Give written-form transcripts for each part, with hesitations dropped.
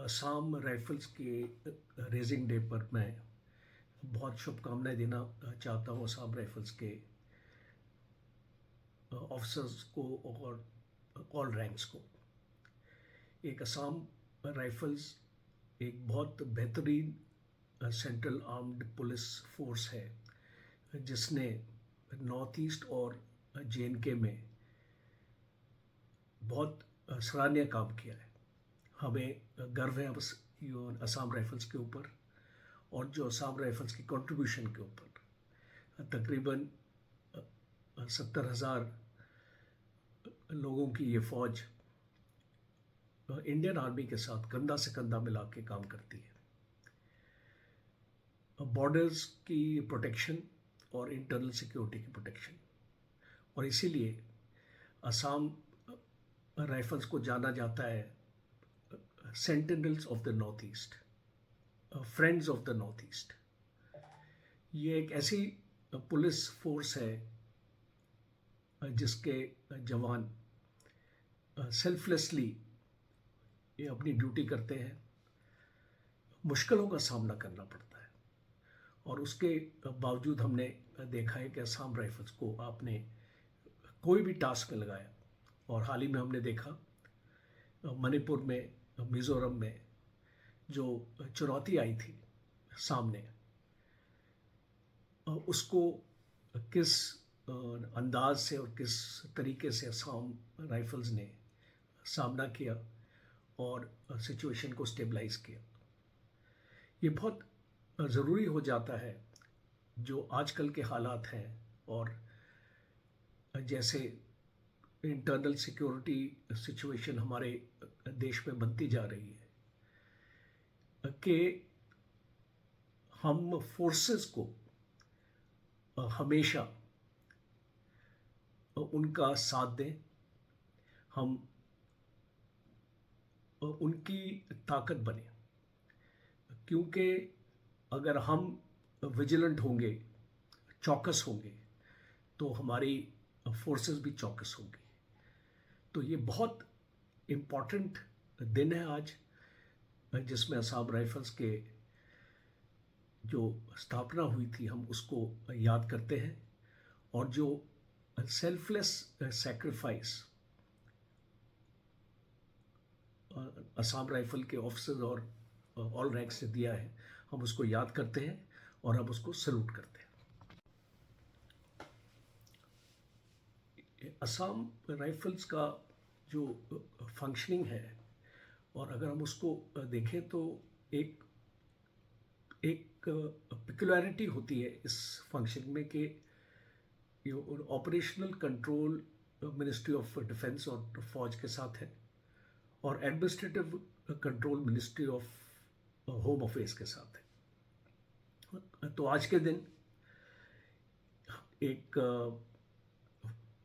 Assam rifles के raising day पर मैं बहुत शुभकामनाएं देना चाहता हूँ असम राइफल्स के ऑफिसर्स को और ऑल रैंक्स को। एक असम राइफल्स एक बहुत बेहतरीन सेंट्रल आर्म्ड पुलिस फोर्स है जिसने नॉर्थ ईस्ट और जे.एन.के में बहुत सराहनीय काम किया है। हमें गर्व है असम राइफल्स के ऊपर और जो असम राइफल्स की कंट्रीब्यूशन के ऊपर तकरीबन 70,000 लोगों की ये फौज इंडियन आर्मी के साथ कंधा से कंधा मिला के काम करती है। बॉर्डर्स की प्रोटेक्शन और इंटरनल सिक्योरिटी की प्रोटेक्शन, और इसीलिए असम राइफल्स को जाना जाता है sentinels of the north east, friends of the north east. ये एक ऐसी पुलिस फोर्स है जिसके जवान सेल्फलेसली ये अपनी ड्यूटी करते हैं। मुश्किलों का सामना करना पड़ता है और उसके बावजूद हमने देखा है कि असम राइफल्स को आपने कोई भी टास्क में लगाया, और हाल ही में हमने देखा मणिपुर में, मिज़ोरम में जो चुनौती आई थी सामने, उसको किस अंदाज से और किस तरीके से असम राइफल्स ने सामना किया और सिचुएशन को स्टेबलाइज किया। ये बहुत ज़रूरी हो जाता है जो आजकल के हालात हैं और जैसे इंटरनल सिक्योरिटी सिचुएशन हमारे देश में बनती जा रही है कि हम फोर्सेस को हमेशा उनका साथ दें, हम उनकी ताकत बने, क्योंकि अगर हम विजिलेंट होंगे, चौकस होंगे, तो हमारी फोर्सेस भी चौकस होंगी। तो ये बहुत इम्पॉर्टेंट दिन है आज, जिसमें असम राइफल्स के जो स्थापना हुई थी हम उसको याद करते हैं, और जो सेल्फलेस सैक्रिफाइस असम राइफल के ऑफिसर्स और ऑल रैंक्स ने दिया है, हम उसको याद करते हैं और हम उसको सल्यूट करते हैं। असम राइफल्स का जो फंक्शनिंग है, और अगर हम उसको देखें तो एक पिकुलरिटी होती है इस फंक्शन में कि operational control ministry of defence और फौज के साथ है, और administrative control ministry of home affairs के साथ है। तो आज के दिन एक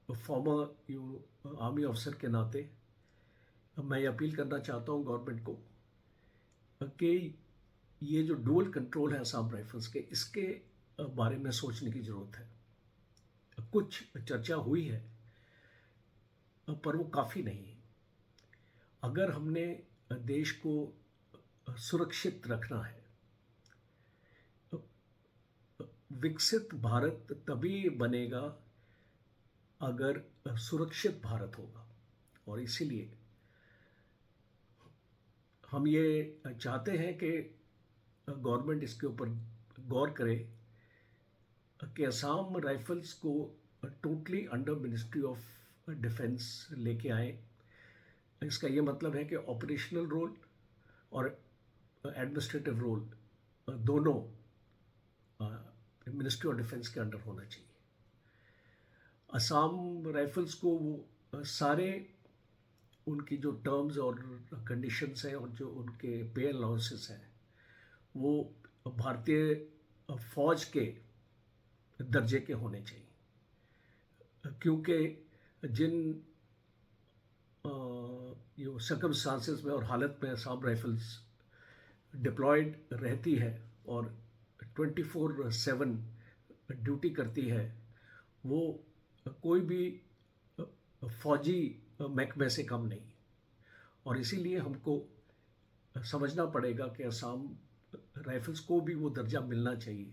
फॉर्मर आर्मी ऑफिसर के नाते मैं ये अपील करना चाहता हूँ गवर्नमेंट को कि ये जो डुअल कंट्रोल है असम राइफल्स के, इसके बारे में सोचने की ज़रूरत है। कुछ चर्चा हुई है पर वो काफ़ी नहीं है। अगर हमने देश को सुरक्षित रखना है, विकसित भारत तभी बनेगा अगर सुरक्षित भारत होगा, और इसीलिए हम ये चाहते हैं कि गवर्नमेंट इसके ऊपर गौर करे कि असम राइफल्स को totally under ministry of defence लेके आए। इसका ये मतलब है कि ऑपरेशनल रोल और एडमिनिस्ट्रेटिव रोल दोनों मिनिस्ट्री ऑफ डिफेंस के अंडर होना चाहिए। असम राइफल्स को वो सारे उनकी जो टर्म्स और कंडीशंस हैं और जो उनके पे अलाउंसेस हैं वो भारतीय फौज के दर्जे के होने चाहिए, क्योंकि जिन सर्कमस्टांसेस में और हालत में असम राइफल्स डिप्लॉयड रहती है और 24/7 ड्यूटी करती है, वो कोई भी फौजी महकमे से कम नहीं, और इसीलिए हमको समझना पड़ेगा कि असम राइफल्स को भी वो दर्जा मिलना चाहिए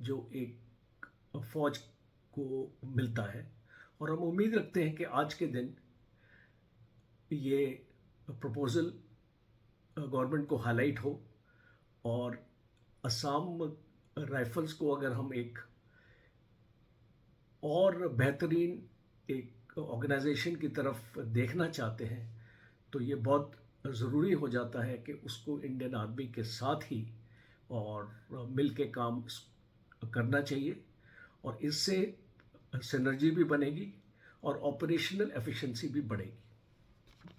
जो एक फौज को मिलता है। और हम उम्मीद रखते हैं कि आज के दिन ये प्रपोज़ल गवर्नमेंट को हाईलाइट हो और असम राइफल्स को अगर हम एक और बेहतरीन एक ऑर्गेनाइजेशन की तरफ देखना चाहते हैं तो ये बहुत ज़रूरी हो जाता है कि उसको इंडियन आर्मी के साथ ही और मिल के काम करना चाहिए और इससे सिनर्जी भी बनेगी और ऑपरेशनल एफिशिएंसी भी बढ़ेगी।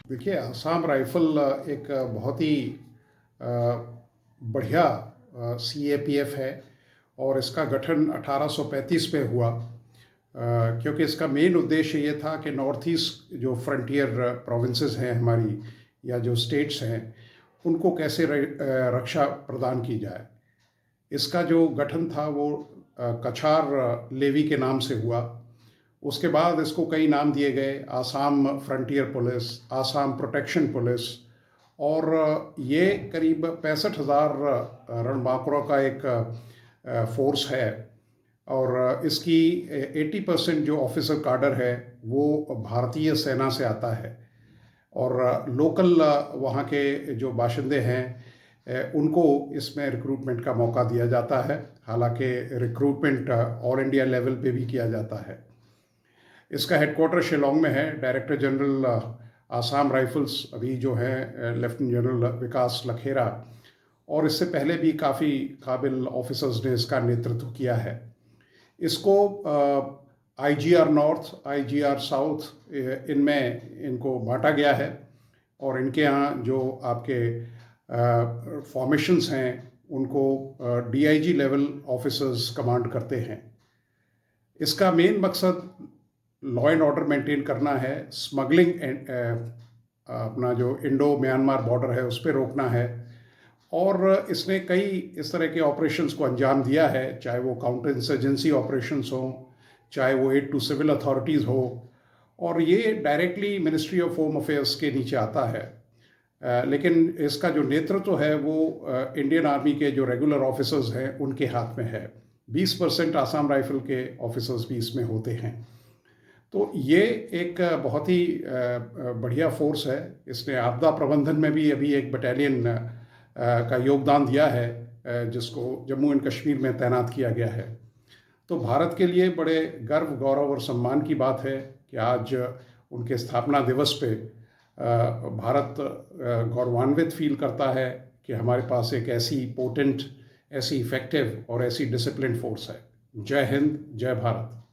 देखिए, असम राइफल एक बहुत ही बढ़िया CAPF है और इसका गठन 1835 में हुआ, क्योंकि इसका मेन उद्देश्य ये था कि नॉर्थ ईस्ट जो फ्रंटियर प्रोविंसेस हैं हमारी या जो स्टेट्स हैं उनको कैसे रक्षा प्रदान की जाए। इसका जो गठन था वो कछार लेवी के नाम से हुआ। उसके बाद इसको कई नाम दिए गए, Assam frontier police, Assam protection police, और ये करीब 65,000 रणबांकुरों का एक फोर्स है और इसकी 80% जो ऑफिसर काडर है वो भारतीय सेना से आता है और लोकल वहाँ के जो बाशिंदे हैं उनको इसमें रिक्रूटमेंट का मौका दिया जाता है। हालांकि रिक्रूटमेंट ऑल इंडिया लेवल पे भी किया जाता है। इसका हेडक्वार्टर शिलोंग में है। डायरेक्टर जनरल आसाम राइफल्स अभी जो है लेफ्टिनेंट जनरल विकास लखेरा, और इससे पहले भी काफ़ी काबिल ऑफिसर्स ने इसका नेतृत्व किया है। इसको IGR नॉर्थ, IGR साउथ इनमें इनको बांटा गया है और इनके यहाँ जो आपके फॉर्मेशंस हैं उनको DIG लेवल ऑफिसर्स कमांड करते हैं। इसका मेन मकसद लॉ एंड ऑर्डर मेंटेन करना है, स्मगलिंग अपना जो इंडो म्यांमार बॉर्डर है उस पर रोकना है, और इसने कई इस तरह के ऑपरेशंस को अंजाम दिया है, चाहे वो काउंटर इंसर्जेंसी ऑपरेशंस हों, चाहे वो एड टू सिविल अथॉरिटीज़ हो, और ये directly ministry of home affairs के नीचे आता है। लेकिन इसका जो नेतृत्व है वो इंडियन आर्मी के जो रेगुलर ऑफिसर्स हैं उनके हाथ में है। 20% आसाम राइफल के ऑफिसर्स भी इसमें होते हैं। तो ये एक बहुत ही बढ़िया फोर्स है। इसने आपदा प्रबंधन में भी अभी एक बटालियन का योगदान दिया है जिसको जम्मू एंड कश्मीर में तैनात किया गया है। तो भारत के लिए बड़े गर्व, गौरव और सम्मान की बात है कि आज उनके स्थापना दिवस पे भारत गौरवान्वित फील करता है कि हमारे पास एक ऐसी पोटेंट, ऐसी इफेक्टिव और ऐसी डिसिप्लिन फोर्स है। जय हिंद, जय भारत।